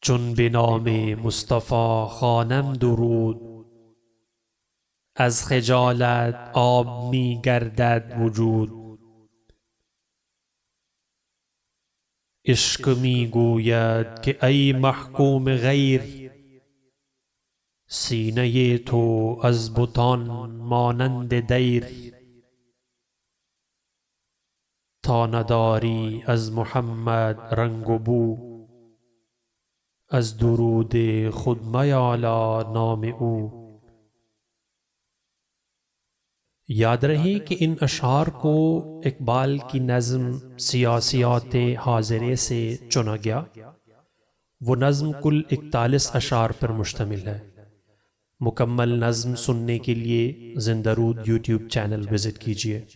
چون به نام مصطفی خوانم درود، از خجالت آب می گردد وجود. عشق می گوید که ای محکوم غیر، سینه تو از بتان مانند دیر. تا نداری از محمد رنگ و بو، از درود خود میالا نام او. یاد رہے کہ ان اشعار کو اقبال کی نظم سیاسیات حاضرے سے چنا گیا۔ وہ نظم کل 41 اشعار پر مشتمل ہے۔ مکمل نظم سننے کے لیے زندرود یوٹیوب چینل وزٹ کیجیے۔